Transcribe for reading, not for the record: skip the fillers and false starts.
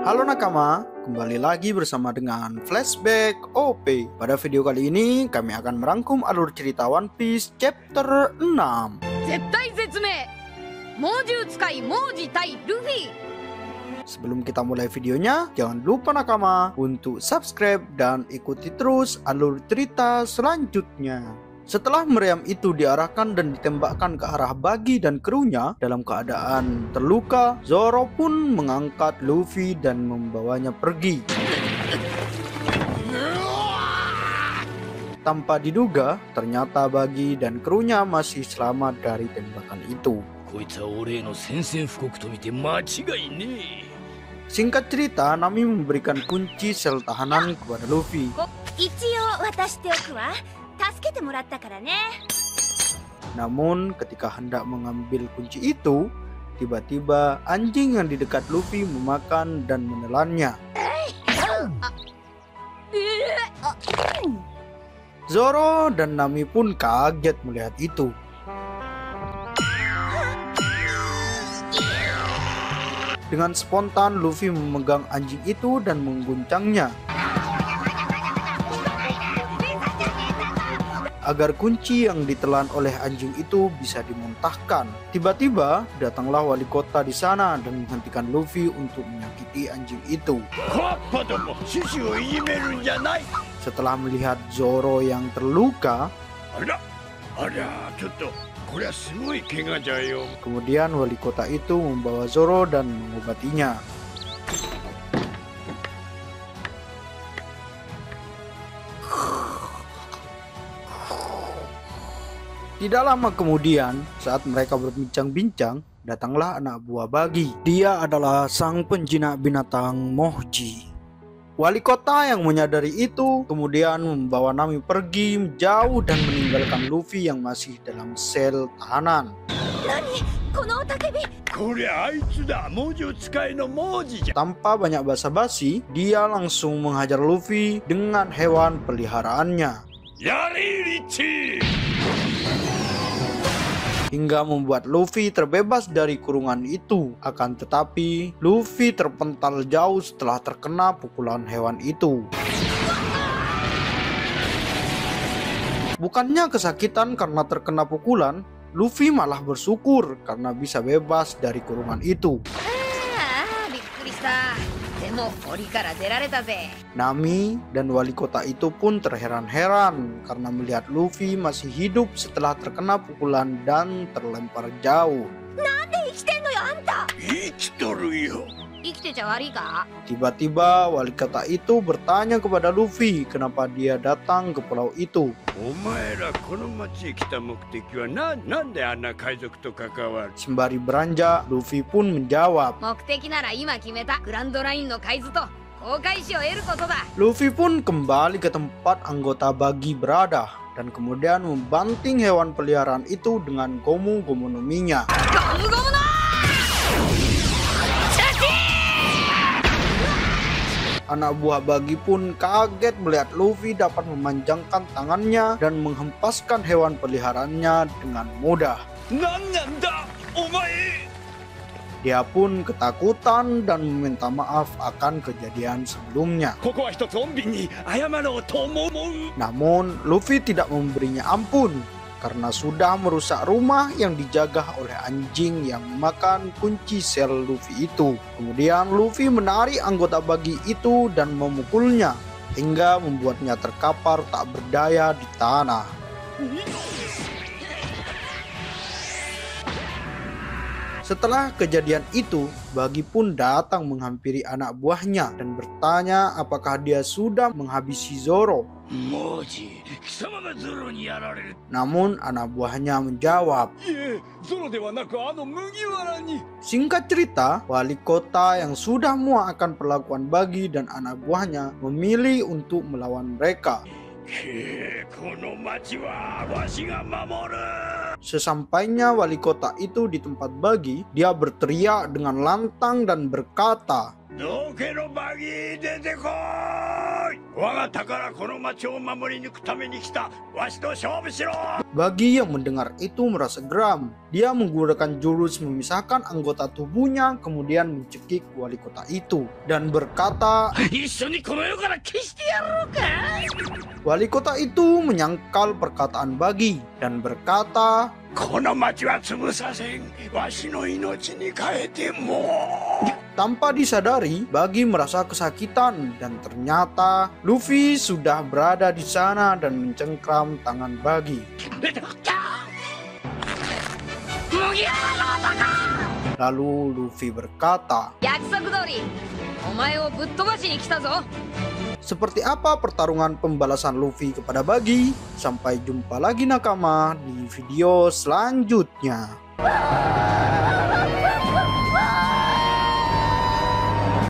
Halo nakama, kembali lagi bersama dengan Flashback OP. Pada video kali ini kami akan merangkum alur cerita One Piece chapter 6. Sebelum kita mulai videonya, jangan lupa nakama untuk subscribe dan ikuti terus alur cerita selanjutnya. Setelah meriam itu diarahkan dan ditembakkan ke arah Buggy dan krunya dalam keadaan terluka, Zoro pun mengangkat Luffy dan membawanya pergi. Tanpa diduga, ternyata Buggy dan krunya masih selamat dari tembakan itu. Singkat cerita, Nami memberikan kunci sel tahanan kepada Luffy. Namun ketika hendak mengambil kunci itu, tiba-tiba anjing yang di dekat Luffy memakan dan menelannya. Zoro dan Nami pun kaget melihat itu. Dengan spontan Luffy memegang anjing itu dan mengguncangnya agar kunci yang ditelan oleh anjing itu bisa dimuntahkan. Tiba-tiba datanglah wali kota di sana dan menghentikan Luffy untuk menyakiti anjing itu. Setelah melihat Zoro yang terluka, kemudian wali kota itu membawa Zoro dan mengobatinya. Tidak lama kemudian, saat mereka berbincang-bincang, datanglah anak buah Buggy. Dia adalah sang penjinak binatang Moji. Wali kota yang menyadari itu kemudian membawa Nami pergi jauh dan meninggalkan Luffy yang masih dalam sel tahanan. Tanpa banyak basa-basi, dia langsung menghajar Luffy dengan hewan peliharaannya, hingga membuat Luffy terbebas dari kurungan itu. Akan tetapi, Luffy terpental jauh setelah terkena pukulan hewan itu. Bukannya kesakitan karena terkena pukulan, Luffy malah bersyukur karena bisa bebas dari kurungan itu. Nami dan wali kota itu pun terheran-heran karena melihat Luffy masih hidup setelah terkena pukulan dan terlempar jauh. Tiba-tiba wali kota itu bertanya kepada Luffy kenapa dia datang ke pulau itu. Sembari beranjak, Luffy pun menjawab. Luffy pun kembali ke tempat anggota Buggy berada dan kemudian membanting hewan peliharaan itu dengan Gomu-Gomu no Mi-nya. Anak buah Buggy pun kaget melihat Luffy dapat memanjangkan tangannya dan menghempaskan hewan peliharaannya dengan mudah. Dia pun ketakutan dan meminta maaf akan kejadian sebelumnya. Namun Luffy tidak memberinya ampun karena sudah merusak rumah yang dijaga oleh anjing yang memakan kunci sel Luffy itu. Kemudian Luffy menarik anggota Buggy itu dan memukulnya hingga membuatnya terkapar tak berdaya di tanah. Setelah kejadian itu, Buggy pun datang menghampiri anak buahnya dan bertanya apakah dia sudah menghabisi Zoro. Namun anak buahnya menjawab. Singkat cerita, wali kota yang sudah muak akan perlakuan Buggy dan anak buahnya memilih untuk melawan mereka. Sesampainya wali kota itu di tempat Buggy, dia berteriak dengan lantang dan berkata, Bagi yang mendengar itu merasa geram. Dia menggunakan jurus memisahkan anggota tubuhnya, kemudian mencekik wali kota itu dan berkata, wali kota itu menyangkal perkataan Bagi dan berkata, tanpa disadari, Bagi merasa kesakitan dan ternyata Luffy sudah berada di sana dan mencengkram tangan Bagi. Lalu Luffy berkata, seperti apa pertarungan pembalasan Luffy kepada Bagi? Sampai jumpa lagi nakama di video selanjutnya.